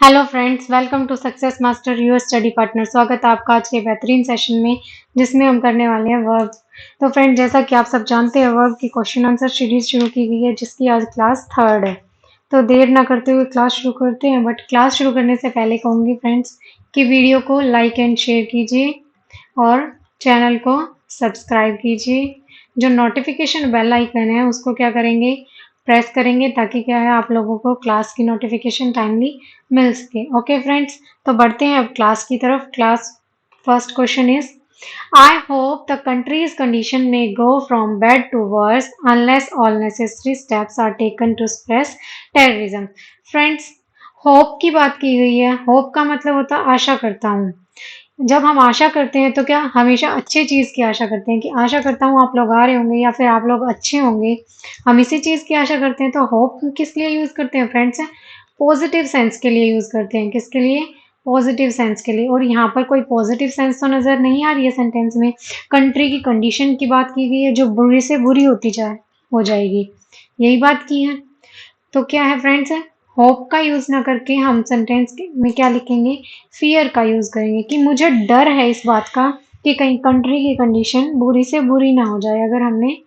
Hello friends, welcome to success master your study partner. स्वागत है आपका आज के बेहतरीन सेशन में, जिसमें हम करने वाले हैं वर्ब्स। तो फ्रेंड्स, जैसा कि आप सब जानते हैं, वर्ब की क्वेश्चन आंसर सीरीज शुरू की गई है, जिसकी आज क्लास 3rd है। तो देर ना करते हुए क्लास शुरू करते हैं। बट क्लास शुरू करने से पहले कहूँगी फ्रेंड्स कि वीडियो को लाइक एंड शेयर कीजिए और चैनल को सब्सक्राइब कीजिए। जो नोटिफिकेशन बेल आइकन है उसको क्या करेंगे, प्रेस करेंगे, ताकि क्या है आप लोगों को क्लास की नोटिफिकेशन टाइमली मिल सके। ओके फ्रेंड्स, तो बढ़ते हैं अब क्लास की तरफ। Class first question is, I hope the country's condition may go from bad to worse unless all necessary steps are taken to suppress terrorism. Friends, hope की बात की गई है। होप का मतलब होता है आशा करता हूँ। जब हम आशा करते हैं तो क्या हमेशा अच्छी चीज की आशा करते हैं, कि आशा करता हूँ आप लोग आ रहे होंगे या फिर आप लोग अच्छे होंगे। हम इसी चीज की आशा करते हैं। तो होप किस लिए यूज करते हैं फ्रेंड्स? पॉजिटिव सेंस के लिए यूज करते हैं। किसके लिए? पॉजिटिव सेंस के लिए। और यहाँ पर कोई पॉजिटिव सेंस तो नजर नहीं आ रही है सेंटेंस में। कंट्री की कंडीशन की बात की गई है, जो बुरी से बुरी होती हो जाएगी, यही बात की है। तो क्या है फ्रेंड्स, होप का यूज ना करके हम सेंटेंस में क्या लिखेंगे, फियर का यूज करेंगे, कि मुझे डर है इस बात का कि कहीं कंट्री की कंडीशन बुरी से बुरी ना हो जाए अगर हमने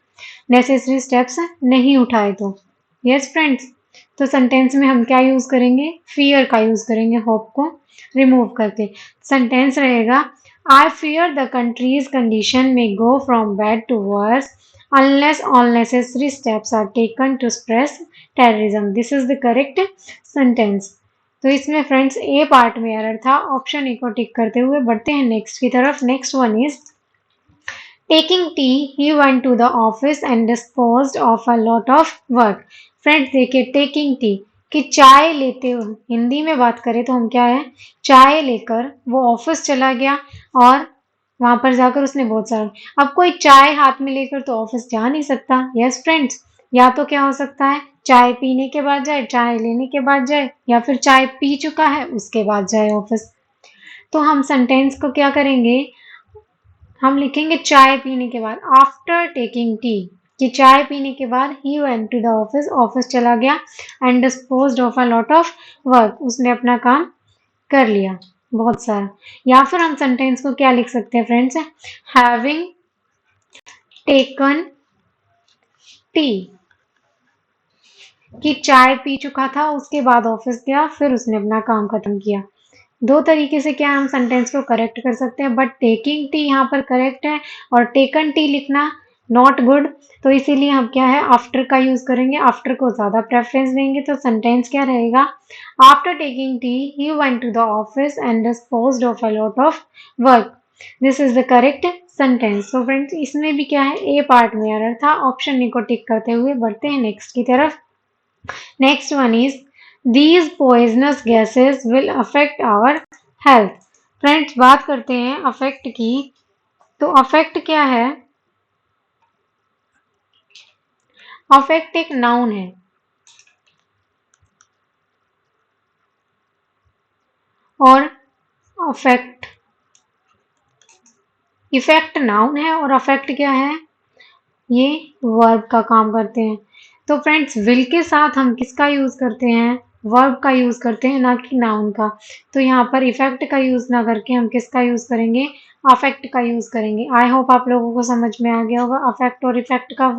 नेसेसरी स्टेप्स नहीं उठाए तो। यस फ्रेंड्स, तो सेंटेंस में हम क्या यूज करेंगे, फियर का यूज करेंगे, होप को रिमूव करके। सेंटेंस रहेगा, I fear the country's condition may go from bad to worse unless all necessary steps are taken to suppress terrorism. This is the correct sentence. तो इसमें friends A part में error था। Option A को tick करते हुए बढ़ते हैं next की तरफ। Next one is, taking tea he went to the office and disposed of a lot of work. Friends देखिए, टेकिंग टी कि चाय लेते हुए, हिंदी में बात करें तो हम क्या है, चाय लेकर वो ऑफिस चला गया और वहां पर जाकर उसने बहुत सारा। अब कोई चाय हाथ में लेकर तो ऑफिस जा नहीं सकता। यस फ्रेंड्स, या तो क्या हो सकता है, चाय पीने के बाद जाए, चाय लेने के बाद जाए, या फिर चाय पी चुका है उसके बाद जाए ऑफिस। तो हम सेंटेंस को क्या करेंगे, हम लिखेंगे चाय पीने के बाद, आफ्टर टेकिंग टी, कि चाय पीने के बाद he went to the office, office चला गया, and disposed of a lot of work, उसने अपना काम कर लिया बहुत सारा। या फिर हम सेंटेंस को क्या लिख सकते हैं फ्रेंड्स, हैविंग टेकन टी, कि चाय पी चुका था, उसके बाद ऑफिस गया, फिर उसने अपना काम खत्म किया। दो तरीके से क्या हम सेंटेंस को करेक्ट कर सकते हैं, बट टेकिंग टी यहाँ पर करेक्ट है और टेकन टी लिखना नॉट गुड। तो इसीलिए हम क्या है, आफ्टर का यूज करेंगे, आफ्टर को ज्यादा प्रेफरेंस देंगे। तो सेंटेंस क्या रहेगा, after taking tea he went to the office and disposed of a lot of work. This is the correct sentence. तो फ्रेंड्स, इसमें भी क्या है, ए पार्ट में एरर था। ऑप्शन ए को टिक करते हुए बढ़ते हैं नेक्स्ट की तरफ। Next one is, these poisonous gases will affect our health. Friends, बात करते हैं अफेक्ट की। तो अफेक्ट क्या है, अफेक्ट एक नाउन है और अफेक्ट, इफेक्ट नाउन है और अफेक्ट क्या है, ये वर्ब का काम करते हैं। तो फ्रेंड्स, विल के साथ हम किसका यूज करते हैं, वर्ब का यूज करते हैं, ना कि नाउन का। तो यहाँ पर इफेक्ट का यूज ना करके हम किसका यूज करेंगे, अफेक्ट का यूज करेंगे। आई होप आप लोगों को समझ में आ गया होगा अफेक्ट और इफेक्ट का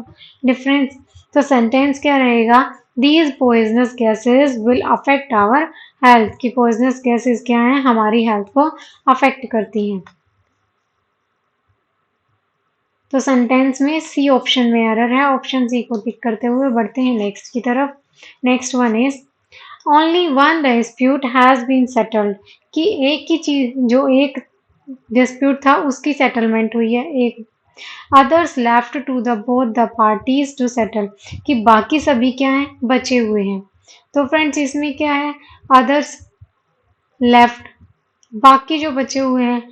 डिफरेंस। तो सेंटेंस क्या रहेगा, these poisonous gases will affect our health, की पॉइजनस गैसेस क्या है, हमारी हेल्थ को अफेक्ट करती हैं। तो सेंटेंस में सी ऑप्शन में एरर है। ऑप्शन सी को टिक करते हुए बढ़ते हैं नेक्स्ट की तरफ। Next one is, only one dispute has been settled, कि एक ही चीज, जो एक डिस्प्यूट था उसकी सेटलमेंट हुई है। एक, others left to the both the parties to settle, कि बाकी सभी क्या है, बचे हुए हैं। तो फ्रेंड्स, इसमें क्या है, अदर्स लेफ्ट, बाकी जो बचे हुए हैं।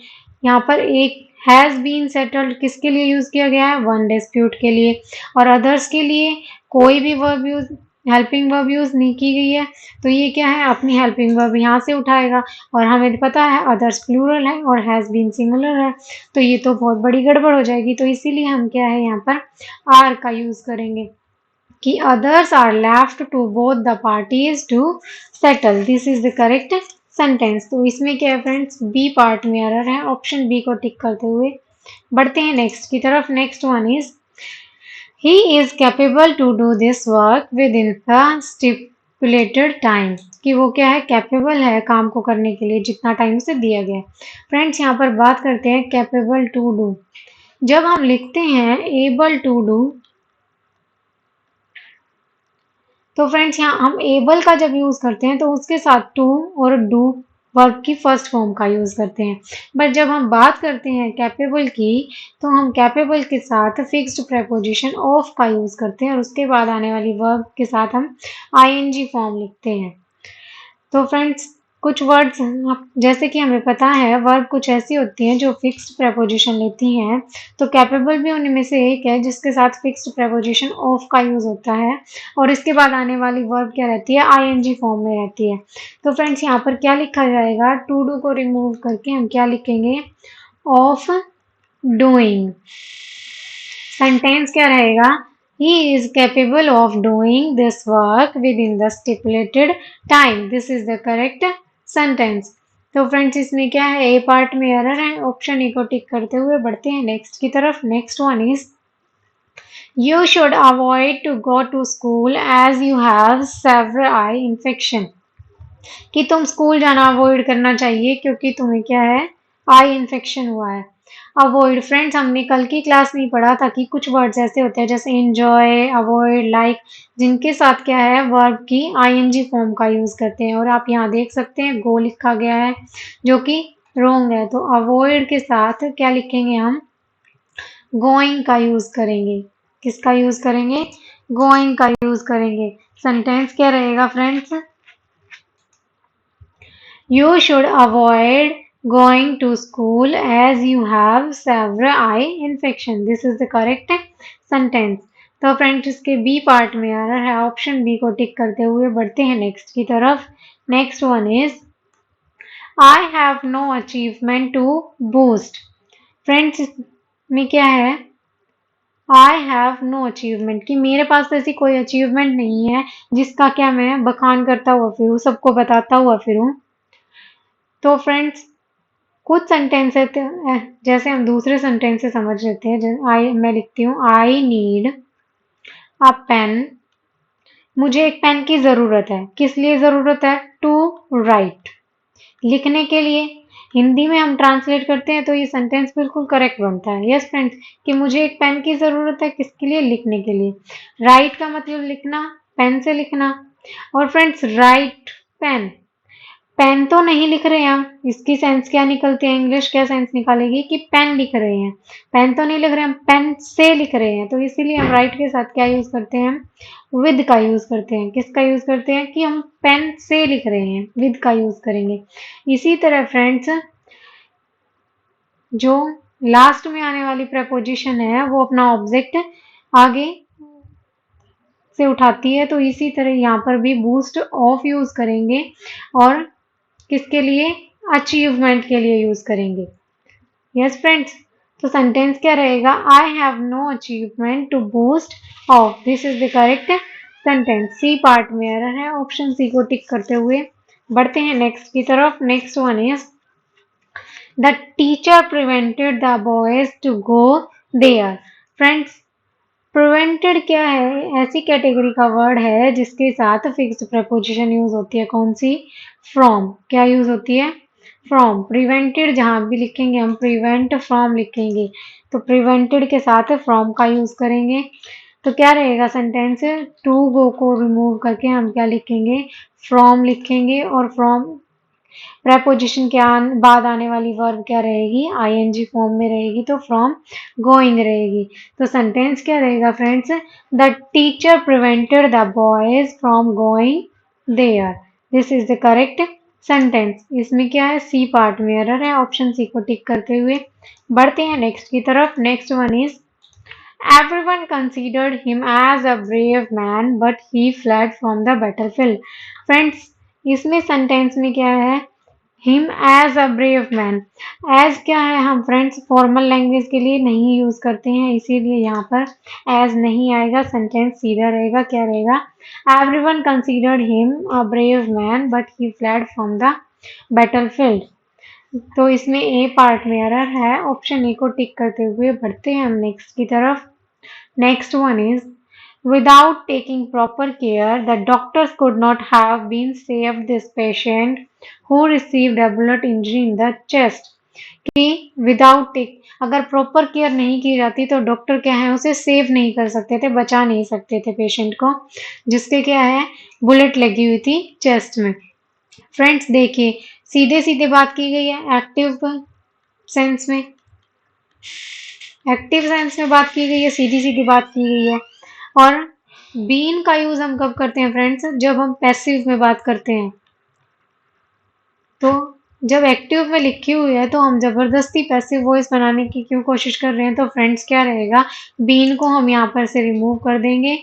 यहाँ पर एक हैज बीन सेटल्ड किसके लिए यूज किया गया है, वन डिस्प्यूट के लिए, और अदर्स के लिए कोई भी verb use, helping verb use नहीं की गई है। तो ये क्या है, अपनी हेल्पिंग वर्ब यहाँ से उठाएगा, और हमें पता है अदर्स प्लूरल है और हैज बीन सिंगुलर है, तो ये तो बहुत बड़ी गड़बड़ हो जाएगी। तो इसीलिए हम क्या है, यहाँ पर आर का यूज करेंगे। कि others are left to both the parties to settle. This is the correct sentence. तो इसमें क्या है फ्रेंड्स, बी पार्ट में एरर है, ऑप्शन बी को टिक करते हुए बढ़ते हैं नेक्स्ट की तरफ. Next one is he is capable to do this work within the stipulated time. कि वो क्या है, कैपेबल है काम को करने के लिए जितना टाइम से दिया गया है. फ्रेंड्स यहाँ पर बात करते हैं कैपेबल टू डू. जब हम लिखते हैं एबल टू डू, तो फ्रेंड्स यहाँ हम एबल का जब यूज करते हैं तो उसके साथ टू और डू वर्ब की फर्स्ट फॉर्म का यूज करते हैं. बट जब हम बात करते हैं कैपेबल की, तो हम कैपेबल के साथ फिक्स्ड प्रेपोजिशन ऑफ का यूज करते हैं और उसके बाद आने वाली वर्ब के साथ हम आईएनजी फॉर्म लिखते हैं. तो फ्रेंड्स कुछ वर्ड्स जैसे कि हमें पता है वर्ब कुछ ऐसी होती हैं जो फिक्स्ड प्रेपोजिशन लेती हैं, तो कैपेबल भी उनमें से एक है जिसके साथ फिक्स्ड प्रेपोजिशन ऑफ का यूज होता है और इसके बाद आने वाली वर्ब क्या रहती है, आईएनजी फॉर्म में रहती है. तो फ्रेंड्स यहाँ पर क्या लिखा जाएगा, टू डू को रिमूव करके हम क्या लिखेंगे, ऑफ डूइंग. सेंटेंस क्या रहेगा, he is capable of doing this work within the stipulated time. This is the correct sentence. तो फ्रेंड्स इसमें क्या है, ए पार्ट में एरर है, ऑप्शन ए को टिक करते हुए बढ़ते हैं नेक्स्ट की तरफ. Next one is you should avoid to go to school as you have severe eye infection. कि तुम स्कूल जाना अवॉइड करना चाहिए क्योंकि तुम्हें क्या है, आई इन्फेक्शन हुआ है. अवॉइड फ्रेंड्स हमने कल की क्लास में पढ़ा था कि कुछ वर्ड्स ऐसे होते हैं जैसे एंजॉय, अवॉइड, लाइक, जिनके साथ क्या है वर्ब की आईएनजी फॉर्म का यूज करते हैं. और आप यहाँ देख सकते हैं गो लिखा गया है जो कि रॉन्ग है. तो अवॉइड के साथ क्या लिखेंगे हम, गोइंग का यूज करेंगे. किसका यूज करेंगे, गोइंग का यूज करेंगे. सेंटेंस क्या रहेगा friends, you should avoid going to school as you have severe eye infection. This is the correct sentence. तो फ्रेंड्स इसके बी पार्ट में आ रहा है, ऑप्शन बी को टिक करते हुए बढ़ते हैं नेक्स्ट की तरफ. Next one is I have no achievement to boost. Friends में क्या है, आई हैव नो अचीवमेंट, कि मेरे पास ऐसी कोई अचीवमेंट नहीं है जिसका क्या मैं बखान करता हुआ फिरूं, सबको बताता हुआ फिरूं. तो फ्रेंड्स कुछ सेंटेंस है जैसे हम दूसरे सेंटेंस से समझ लेते हैं. मैं लिखती हूँ आई नीड अ पेन. मुझे एक पेन की जरूरत है. किस लिए जरूरत है, टू राइट, लिखने के लिए. हिंदी में हम ट्रांसलेट करते हैं तो ये सेंटेंस बिल्कुल करेक्ट बनता है. यस फ्रेंड्स, कि मुझे एक पेन की जरूरत है, किसके लिए, लिखने के लिए. राइट का मतलब लिखना, पेन से लिखना. और फ्रेंड्स राइट पेन, पेन तो नहीं लिख रहे हैं हम, इसकी सेंस क्या निकलती है, इंग्लिश क्या सेंस निकालेगी कि पेन लिख रहे हैं. पेन तो नहीं लिख रहे हैं, हम पेन से लिख रहे हैं. तो इसीलिए हम राइट के साथ क्या यूज करते हैं, विद का यूज करते हैं. किसका यूज करते हैं, कि हम पेन से लिख रहे हैं, विद का यूज करेंगे. इसी तरह फ्रेंड्स जो लास्ट में आने वाली प्रपोजिशन है वो अपना ऑब्जेक्ट आगे से उठाती है. तो इसी तरह यहाँ पर भी बूस्ट ऑफ यूज करेंगे और किसके लिए, अचीवमेंट के लिए यूज करेंगे. यस फ्रेंड्स, तो सेंटेंस क्या रहेगा, I have no achievement to boost of. This is the correct sentence. C part में एरर है, ऑप्शन सी को टिक करते हुए बढ़ते हैं नेक्स्ट की तरफ. Next one is the teacher prevented the boys to go there. Friends prevented क्या है, ऐसी कैटेगरी का वर्ड है जिसके साथ फिक्स्ड प्रपोजिशन यूज होती है. कौन सी, फ्रॉम. क्या यूज होती है, फ्रॉम. प्रिवेंटेड जहां भी लिखेंगे हम प्रिवेंट फ्रॉम लिखेंगे, तो प्रिवेंटेड के साथ फ्रॉम का यूज करेंगे. तो क्या रहेगा सेंटेंस, टू गो को रिमूव करके हम क्या लिखेंगे, फ्रॉम लिखेंगे. और फ्रॉम प्रेपोजिशन के बाद आने वाली वर्ब क्या रहेगी, आईएनजी फॉर्म में रहेगी, तो फ्रॉम गोइंग रहेगी. तो सेंटेंस क्या रहेगा friends, the teacher prevented the boys from going there. This is the correct sentence. इसमें क्या है, सी पार्ट में एरर है, ऑप्शन सी को टिक करते हुए बढ़ते हैं नेक्स्ट की तरफ. Next one is everyone considered him as a brave man but he fled from the battlefield. Friends इसमें सेंटेंस में क्या है, him as a brave man. As क्या है, हम फ्रेंड्स फॉर्मल लैंग्वेज के लिए नहीं यूज करते हैं, इसीलिए यहाँ पर एज नहीं आएगा, सेंटेंस सीधा रहेगा। क्या रहेगा? Everyone considered him a brave man but he fled from the battlefield. तो इसमें ए पार्ट में एरर है, ऑप्शन ए को टिक करते हुए बढ़ते हैं हम नेक्स्ट की तरफ। Next one is, without taking proper care, the doctors could not have been saved this patient who received a bullet injury in the chest. कि विदाउट टेक, अगर प्रॉपर केयर नहीं की जाती तो डॉक्टर क्या है, उसे सेव नहीं कर सकते थे, बचा नहीं सकते थे पेशेंट को, जिसके क्या है, बुलेट लगी हुई थी चेस्ट में। फ्रेंड्स देखिए, सीधे सीधे बात की गई है एक्टिव सेंस में, एक्टिव सेंस में बात की गई है, सीधी सीधी बात की गई है। और बीन का यूज हम कब करते हैं फ्रेंड्स? जब हम पैसिव में बात करते हैं। तो जब एक्टिव में लिखी हुई है तो हम जबरदस्ती पैसिव वॉइस बनाने की क्यों कोशिश कर रहे हैं? तो फ्रेंड्स क्या रहेगा, बीन को हम यहाँ पर से रिमूव कर देंगे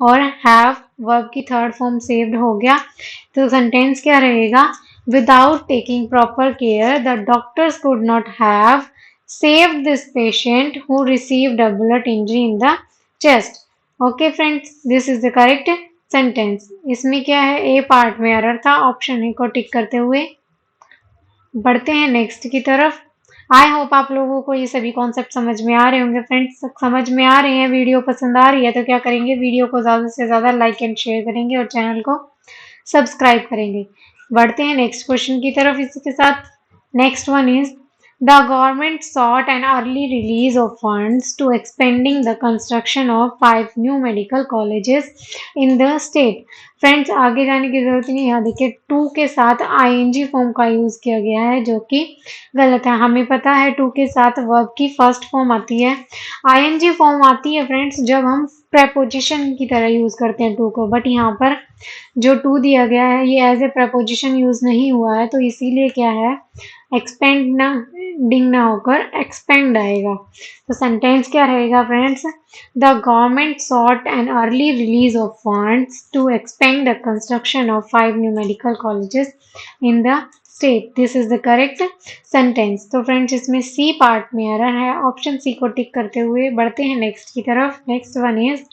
और हैव वर्ब की थर्ड फॉर्म सेव्ड हो गया। तो सेंटेंस क्या रहेगा? Without taking proper care the doctors could not have saved this patient who received a bullet injury in the chest. Okay friends, this is the correct sentence. इसमें क्या है, A part में error था, option A को tick करते हुए बढ़ते हैं नेक्स्ट की तरफ। आई होप आप लोगों को ये सभी कॉन्सेप्ट समझ में आ रहे होंगे फ्रेंड्स। समझ में आ रहे हैं, वीडियो पसंद आ रही है तो क्या करेंगे, वीडियो को ज़्यादा से ज़्यादा लाइक एंड शेयर करेंगे और चैनल को सब्सक्राइब करेंगे। बढ़ते हैं नेक्स्ट क्वेश्चन की तरफ इसी के साथ। Next one is, the government sought an early release of funds to expanding the construction of 5 new medical colleges in the state. Friends आगे जाने की जरूरत नहीं, यहाँ देखिए टू के साथ आईएनजी फॉर्म का यूज किया गया है जो कि गलत है। हमें पता है टू के साथ वर्ब की फर्स्ट फॉर्म आती है, आईएनजी फॉर्म आती है फ्रेंड्स जब हम प्रेपोजिशन की तरह यूज करते हैं टू को, बट यहाँ पर जो टू दिया गया है ये एज ए प्रपोजिशन यूज नहीं हुआ है, तो इसीलिए क्या है, एक्सपेंड ना डिंग ना होकर एक्सपेंड आएगा। तो सेंटेंस क्या रहेगा friends? The government sought an early release of funds to expend the construction of 5 new medical colleges in the state. This is the correct sentence. तो फ्रेंड्स इसमें सी पार्ट में एरर है, option C को tick करते हुए बढ़ते हैं next की तरफ। Next one is,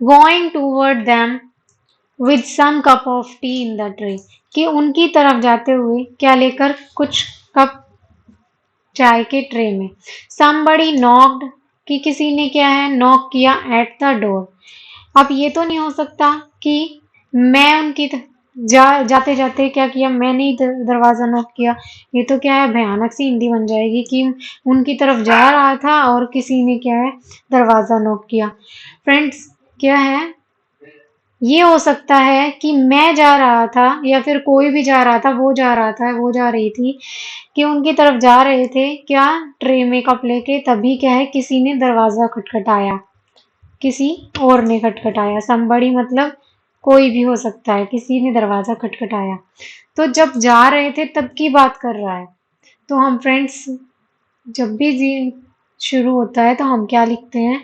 going toward them with some cup of tea in the tray. कि उनकी तरफ जाते हुए क्या लेकर, कुछ कप चाय के ट्रे में। somebody knocked, कि किसी ने क्या है, नॉक किया एट द डोर। अब ये तो नहीं हो सकता कि मैं उनकी जाते जाते क्या किया, मैंने ही दरवाजा नॉक किया। ये तो क्या है, भयानक सी हिंदी बन जाएगी कि उनकी तरफ जा रहा था और किसी ने क्या है, दरवाजा नॉक किया। फ्रेंड्स क्या है, ये हो सकता है कि मैं जा रहा था या फिर कोई भी जा रहा था, वो जा रहा था, वो जा रही थी, कि उनकी तरफ जा रहे थे क्या, ट्रे में कप लेके, तभी क्या है, किसी ने दरवाजा खटखटाया, किसी और ने खटखटाया। somebody मतलब कोई भी हो सकता है, किसी ने दरवाजा खटखटाया। तो जब जा रहे थे तब की बात कर रहा है। तो हम फ्रेंड्स जब भी जी शुरू होता है तो हम क्या लिखते हैं,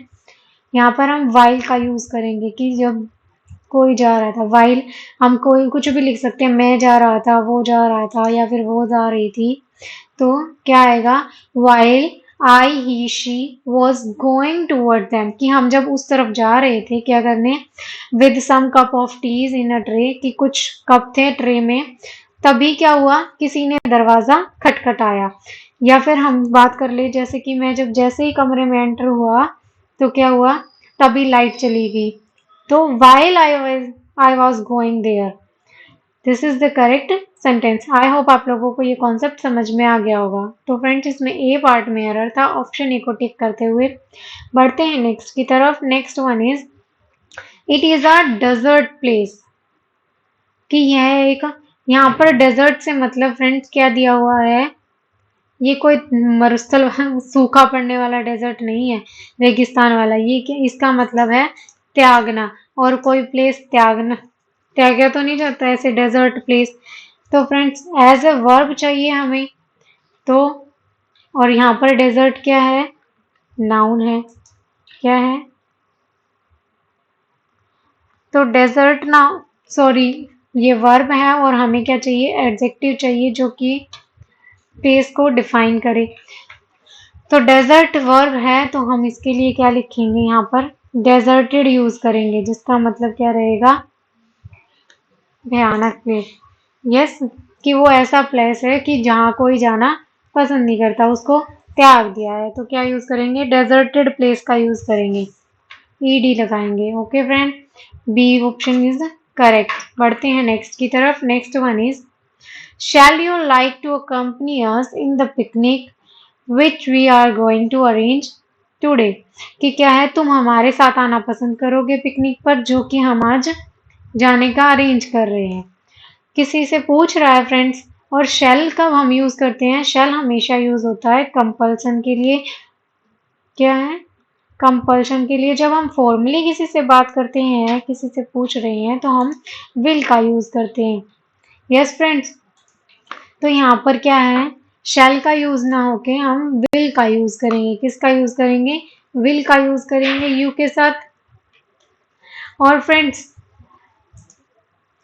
यहाँ पर हम वाइल का यूज करेंगे कि जब कोई जा रहा था, वाइल हम कोई कुछ भी लिख सकते हैं, मैं जा रहा था, वो जा रहा था, या फिर वो जा रही थी। तो क्या आएगा, while I he she was going toward them, कि हम जब उस तरफ जा रहे थे क्या करने, with some cup of teas in a tray, कि कुछ कप थे ट्रे में, तभी क्या हुआ, किसी ने दरवाजा खटखटाया। या फिर हम बात कर ले, जैसे कि मैं जब जैसे ही कमरे में एंटर हुआ तो क्या हुआ, तभी लाइट चली गई। तो while I was going there, this is the correct sentence. I hope आप लोगों को ये कॉन्सेप्ट समझ में आ गया होगा। तो फ्रेंड्स इसमें ए पार्ट में एरर था, ऑप्शन ए को टिक करते हुए बढ़ते हैं नेक्स्ट की तरफ। Next one is, it is a desert place, कि यह एक, यहाँ पर डेजर्ट से मतलब फ्रेंड्स क्या दिया हुआ है, ये कोई मरुस्थल सूखा पड़ने वाला डेजर्ट नहीं है, रेगिस्तान वाला। ये क्या, इसका मतलब है त्यागना, और कोई प्लेस त्यागना, त्यागा तो नहीं जाता ऐसे डेजर्ट प्लेस। तो फ्रेंड्स एज ए वर्ब चाहिए हमें, तो और यहाँ पर डेजर्ट क्या है, नाउन है, क्या है, तो डेजर्ट ना, सॉरी, ये वर्ब है और हमें क्या चाहिए, एडजेक्टिव चाहिए जो कि प्लेस को डिफाइन करे। तो डेजर्ट वर्ब है तो हम इसके लिए क्या लिखेंगे, यहाँ पर डेजर्टेड यूज करेंगे, जिसका मतलब क्या रहेगा, भयानक प्लेस। यस, कि वो ऐसा प्लेस है कि जहाँ कोई जाना पसंद नहीं करता, उसको त्याग दिया है। तो क्या यूज करेंगे, डेजर्टेड प्लेस का यूज करेंगे, ईडी लगाएंगे। Okay friend, B option is correct. बढ़ते हैं नेक्स्ट की तरफ। Next one is shall you like to accompany us in the picnic which we are going to arrange today. कि क्या है, तुम हमारे साथ आना पसंद करोगे पिकनिक पर जो कि हम आज जाने का अरेंज कर रहे हैं। किसी से पूछ रहा है फ्रेंड्स। और शेल कब हम यूज करते हैं, शेल हमेशा यूज होता है कंपल्सन के लिए। क्या है, कंपल्शन के लिए। जब हम फॉर्मली किसी से बात करते हैं, किसी से पूछ रहे हैं, तो हम विल का यूज करते हैं। यस फ्रेंड्स, तो यहाँ पर क्या है, शैल का यूज ना होके हम विल का यूज करेंगे। किसका यूज करेंगे, विल का यूज करेंगे यू के साथ। और फ्रेंड्स,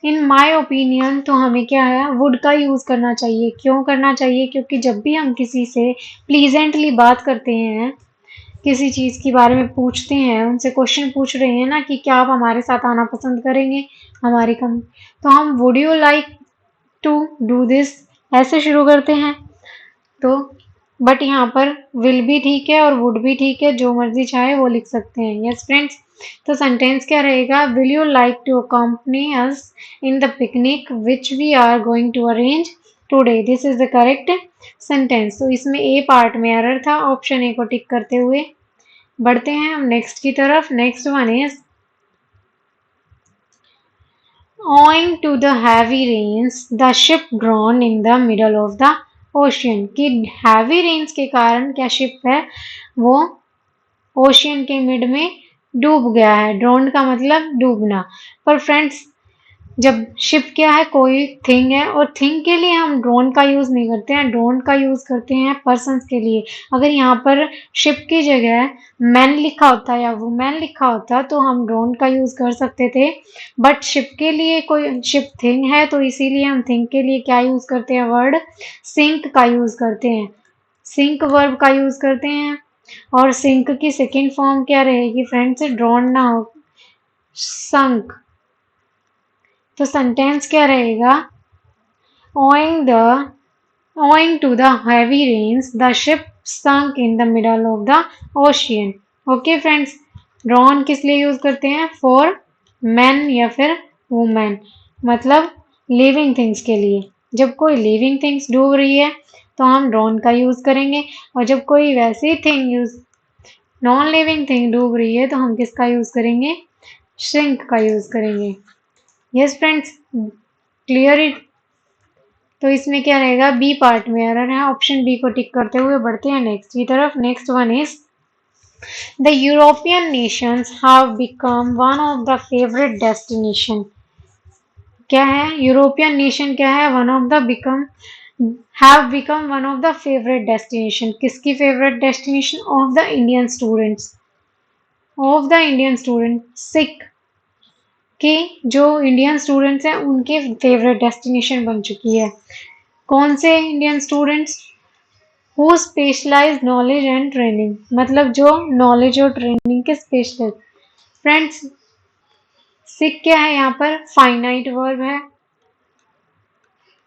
इन माय ओपिनियन तो हमें क्या है, वुड का यूज करना चाहिए। क्यों करना चाहिए, क्योंकि जब भी हम किसी से प्लीजेंटली बात करते हैं, किसी चीज के बारे में पूछते हैं, उनसे क्वेश्चन पूछ रहे हैं ना कि क्या आप हमारे साथ आना पसंद करेंगे हमारी कम, तो हम would you like to do this ऐसे शुरू करते हैं। तो बट यहाँ पर विल भी ठीक है और वुड भी ठीक है, जो मर्जी चाहे वो लिख सकते हैं। यस फ्रेंड्स, तो सेंटेंस क्या रहेगा, will you like to accompany us in the picnic which we are going to arrange today. This is the correct sentence. तो इसमें ए पार्ट में एरर था, ऑप्शन ए को टिक करते हुए। बढ़ते हैं हम नेक्स्ट की तरफ। Next one is owing to the heavy rains the ship drawn in the middle of the ocean। कि हैवी रेन्स के कारण क्या शिप है वो ओशियन के मिड में डूब गया है। ड्रोन का मतलब डूबना। पर फ्रेंड्स, जब शिप क्या है, कोई थिंग है, और थिंग के लिए हम ड्रोन का यूज नहीं करते हैं, ड्रोन का यूज करते हैं पर्सन्स के लिए। अगर यहाँ पर शिप की जगह मैन लिखा होता या वुमेन लिखा होता तो हम ड्रोन का यूज कर सकते थे। बट शिप के लिए, कोई शिप थिंग है तो इसीलिए हम थिंग के लिए क्या यूज करते हैं, वर्ड सिंक का यूज करते हैं। सिंक वर्ब का यूज करते हैं। और सिंक की सेकेंड फॉर्म क्या रहेगी फ्रेंड्स, ड्रोन ना हो, संक। तो सेंटेंस क्या रहेगा, owing to the heavy rains the ship sunk in the middle of the ocean। Okay friends, drawn किस लिए यूज करते हैं, फॉर मैन या फिर वुमेन, मतलब लिविंग थिंग्स के लिए। जब कोई लिविंग थिंग्स डूब रही है तो हम ड्रॉन का यूज करेंगे, और जब कोई वैसी thing use non living thing डूब रही है तो हम किसका यूज करेंगे, श्रिंक का यूज करेंगे। Yes friends, clear it. तो इसमें क्या रहेगा, बी पार्ट में एरर है, ऑप्शन बी को टिक करते हुए बढ़ते हैं नेक्स्ट की तरफ। Next one is the European nations have become one of the favourite destination. क्या है, यूरोपियन नेशन क्या है, one of the become, have become one of the favourite destination. किसकी favourite destination, of the Indian students, of the Indian student, Sikh कि जो Indian students हैं उनके favourite destination बन चुकी है। कौन से Indian students, who specialise knowledge and training, मतलब जो नॉलेज और ट्रेनिंग के स्पेशलिस्ट। फ्रेंड्स, सिक क्या है, यहाँ पर फाइनाइट वर्ब है,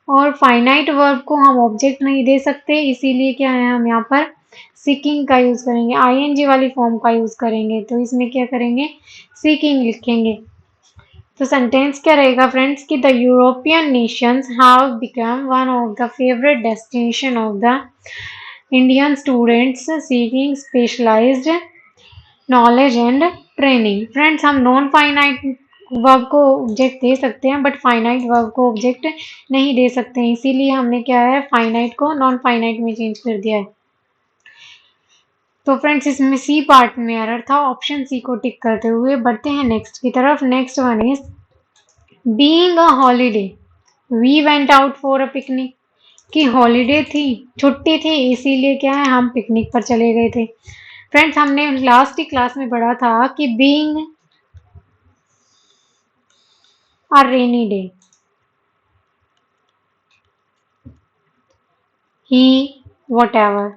और फाइनाइट वर्ब को हम ऑब्जेक्ट नहीं दे सकते, इसीलिए क्या है, हम यहाँ पर सीकिंग का यूज करेंगे, आईएनजी वाली फॉर्म का यूज करेंगे। तो इसमें क्या करेंगे, सीकिंग लिखेंगे। तो सेंटेंस क्या रहेगा फ्रेंड्स, कि the European nations have become one of the favourite destination of the Indian students seeking specialised knowledge and training. Friends, हम नॉन फाइनाइट वर्ब को ऑब्जेक्ट दे सकते हैं बट फाइनाइट वर्ब को ऑब्जेक्ट नहीं दे सकते हैं, इसीलिए हमने क्या है, फाइनाइट को नॉन फाइनाइट में चेंज कर दिया है। तो फ्रेंड्स, इसमें सी पार्ट में एरर था, ऑप्शन सी को टिक करते हुए बढ़ते हैं नेक्स्ट की तरफ। Next one is being a holiday we went out for a picnic. कि हॉलीडे थी, छुट्टी थी, इसीलिए क्या है, हम पिकनिक पर चले गए थे। फ्रेंड्स, हमने लास्ट ही क्लास में पढ़ा था कि being a rainy day, he, whatever।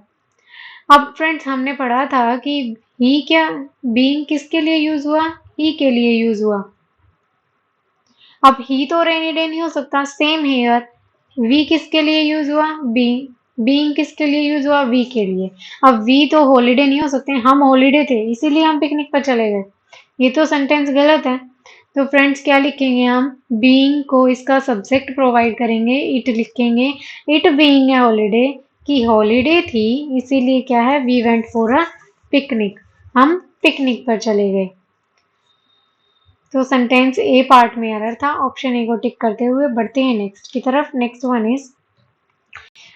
अब फ्रेंड्स हमने पढ़ा था कि ही क्या बीइंग किसके लिए यूज हुआ, ही के लिए यूज हुआ। अब ही तो रेनी डे नहीं हो सकता, सेम हेयर वी किसके लिए यूज हुआ, बीइंग किसके लिए यूज हुआ, वी के लिए। अब वी तो हॉलीडे नहीं हो सकते, हम हॉलीडे थे इसीलिए हम पिकनिक पर चले गए, ये तो सेंटेंस गलत है। तो फ्रेंड्स क्या लिखेंगे हम, बीइंग को इसका सब्जेक्ट प्रोवाइड करेंगे, इट लिखेंगे, इट बीइंग ए हॉलीडे, की हॉलीडे थी इसीलिए क्या है, we went for a picnic, हम पिकनिक पर चले गए। तो सेंटेंस ए पार्ट में एरर था, ऑप्शन ए को टिक करते हुए बढ़ते हैं नेक्स्ट की तरफ। Next one is,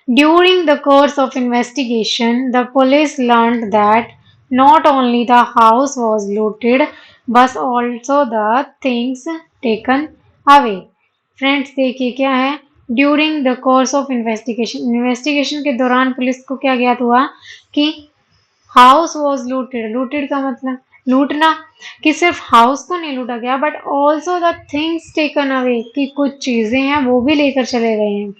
during the course of investigation the police learned that not only the house was looted but also the things taken away। Friends देखिए क्या है, during the course of investigation, investigation के दौरान police को क्या ज्ञात हुआ कि हाउस वॉज लूटेड, लूटेड का मतलब लूटना, कि सिर्फ हाउस को नहीं लूटा गया but also the things taken away, कि कुछ चीजें हैं वो भी लेकर चले गए हैं।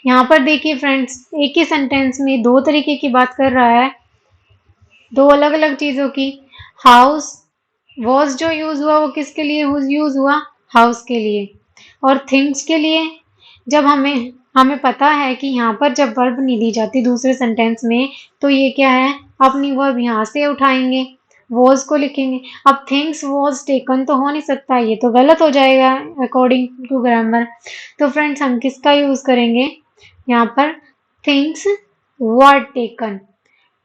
यहाँ पर देखिए फ्रेंड्स, एक ही सेंटेंस में दो तरीके की बात कर रहा है, दो अलग अलग चीजों की। हाउस वॉज जो यूज हुआ वो किसके लिए यूज हुआ, हाउस के लिए, और थिंग्स के लिए। जब हमें हमें पता है कि यहाँ पर जब वर्ब नहीं दी जाती दूसरे सेंटेंस में, तो ये क्या है, अपनी वर्ब यहाँ से उठाएंगे, वॉज को लिखेंगे। अब थिंग्स वॉज टेकन तो हो नहीं सकता, ये तो गलत हो जाएगा अकॉर्डिंग टू ग्रामर। तो फ्रेंड्स हम किसका यूज करेंगे यहाँ पर, थिंग्स वर टेकन,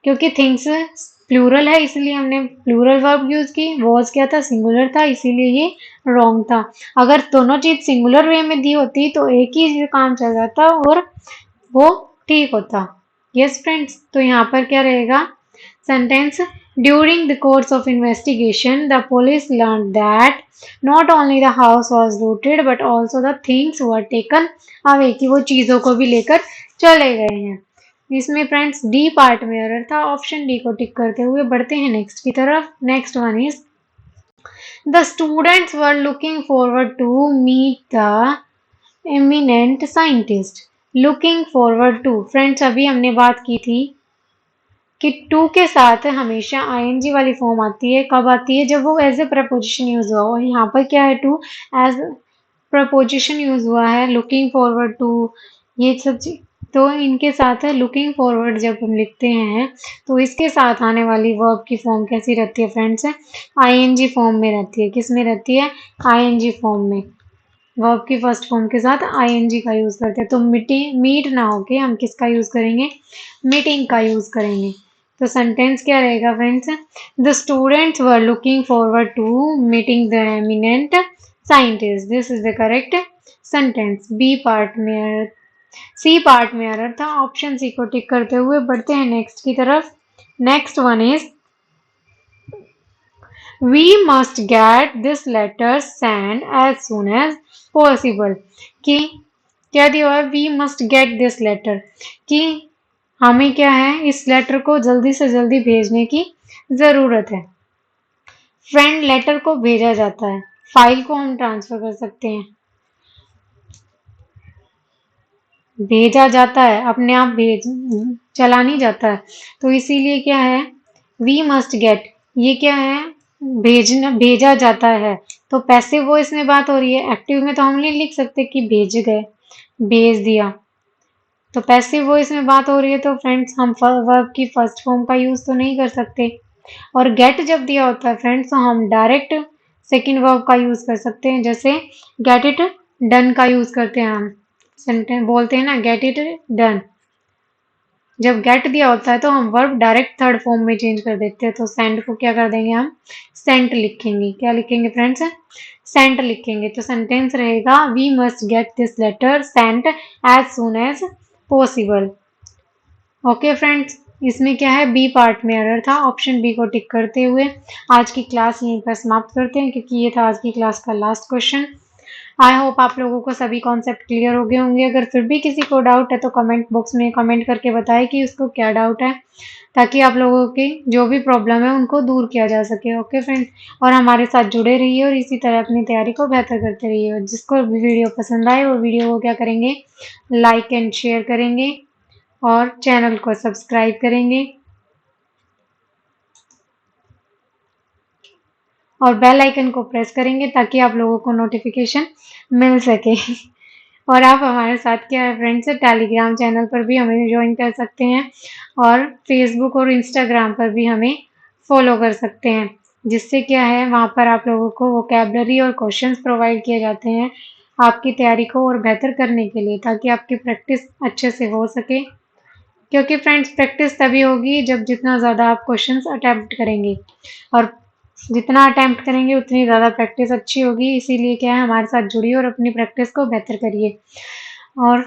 क्योंकि थिंग्स प्लूरल है इसलिए हमने प्लूरल वर्ब यूज की, वॉज क्या था, सिंगुलर था, इसीलिए ये रॉन्ग था। अगर दोनों चीज सिंगुलर वे में दी होती तो एक ही काम चल जाता और वो ठीक होता। यस फ्रेंड्स, तो यहाँ पर क्या रहेगा sentence, during the course of investigation the police learn that not only the house was looted but also the things were taken away, कि वो चीजों को भी लेकर चले गए हैं। इसमें फ्रेंड्स डी पार्ट में एरर था, ऑप्शन डी को टिक करते हुए बढ़ते हैं नेक्स्ट की तरफ। Next one is, the students were looking forward to meet the eminent scientist. Looking forward to, friends अभी हमने बात की थी कि टू के साथ हमेशा आईएनजी वाली फॉर्म आती है, कब आती है, जब वो एज ए प्रपोजिशन यूज हुआ हो। यहाँ पर क्या है, टू एज प्रपोजिशन यूज हुआ है, लुकिंग फॉरवर्ड टू, ये सब तो इनके साथ है लुकिंग फॉरवर्ड जब हम लिखते हैं तो इसके साथ आने वाली वर्ब की फॉर्म कैसी रहती है फ्रेंड्स, आईएनजी फॉर्म में रहती है। किस में रहती है, आईएनजी फॉर्म में, वर्ब की फर्स्ट फॉर्म के साथ आईएनजी का यूज करते हैं। तो मीट ना होके हम किसका यूज करेंगे, मीटिंग का यूज करेंगे। तो सेंटेंस क्या रहेगा friends, the students were looking forward to meeting the eminent scientist, this is the correct sentence. B part में, सी पार्ट में एरर था, ऑप्शन सी को टिक करते हुए बढ़ते हैं नेक्स्ट की तरफ। Next one is, we must get this letter sent as soon as possible। कि क्या दिया है, we must get this letter, कि हमें क्या है, इस लेटर को जल्दी से जल्दी भेजने की जरूरत है। फ्रेंड लेटर को भेजा जाता है, फाइल को हम ट्रांसफर कर सकते हैं, भेजा जाता है, अपने आप चला नहीं जाता है। तो इसीलिए क्या है, वी मस्ट गेट, ये क्या है, भेजना, भेजा जाता है। तो पैसिव वॉइस में बात हो रही है, एक्टिव में तो हम नहीं लिख सकते कि भेज गए, भेज दिया। तो पैसिव वॉइस में बात हो रही है तो फ्रेंड्स हम वर्ब की फर्स्ट फॉर्म का यूज तो नहीं कर सकते। और गेट जब दिया होता है फ्रेंड्स तो हम डायरेक्ट सेकेंड वर्ब का यूज कर सकते हैं, जैसे गेट इट डन का यूज करते हैं हम, सेंटेंस बोलते हैं ना, गेट इट डन। जब गेट दिया होता है तो हम वर्ब डायरेक्ट थर्ड फॉर्म में चेंज कर देते हैं। तो सेंड को क्या कर देंगे हम, सेंट लिखेंगे। क्या लिखेंगे फ्रेंड्स, सेंट लिखेंगे। तो सेंटेंस रहेगा, we must get this letter sent as soon as possible. Okay friends, इसमें क्या है, बी पार्ट में एरर था, ऑप्शन बी को टिक करते हुए आज की क्लास यहीं पर समाप्त करते हैं, क्योंकि ये था आज की क्लास का लास्ट क्वेश्चन। आई होप आप लोगों को सभी कॉन्सेप्ट क्लियर हो गए होंगे। अगर फिर भी किसी को डाउट है तो कमेंट बॉक्स में कमेंट करके बताएं कि उसको क्या डाउट है, ताकि आप लोगों की जो भी प्रॉब्लम है उनको दूर किया जा सके। ओके फ्रेंड, और हमारे साथ जुड़े रहिए और इसी तरह अपनी तैयारी को बेहतर करते रहिए। जिसको भी वीडियो पसंद आए वो वीडियो को क्या करेंगे, लाइक एंड शेयर करेंगे। और चैनल को सब्सक्राइब करेंगे और बेल आइकन को प्रेस करेंगे ताकि आप लोगों को नोटिफिकेशन मिल सके। और आप हमारे साथ क्या है फ्रेंड्स, टेलीग्राम चैनल पर भी हमें ज्वाइन कर सकते हैं और फेसबुक और इंस्टाग्राम पर भी हमें फॉलो कर सकते हैं, जिससे क्या है वहाँ पर आप लोगों को वोकैबलरी और क्वेश्चंस प्रोवाइड किए जाते हैं आपकी तैयारी को और बेहतर करने के लिए, ताकि आपकी प्रैक्टिस अच्छे से हो सके। क्योंकि फ्रेंड्स प्रैक्टिस तभी होगी जब जितना ज़्यादा आप क्वेश्चंस अटेम्प्ट करेंगे, और जितना अटेम्प्ट करेंगे उतनी ज़्यादा प्रैक्टिस अच्छी होगी। इसीलिए क्या है, हमारे साथ जुड़िए और अपनी प्रैक्टिस को बेहतर करिए। और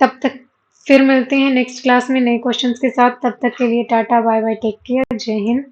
तब तक फिर मिलते हैं नेक्स्ट क्लास में नए क्वेश्चंस के साथ। तब तक के लिए tata bye bye, take care, जय हिंद।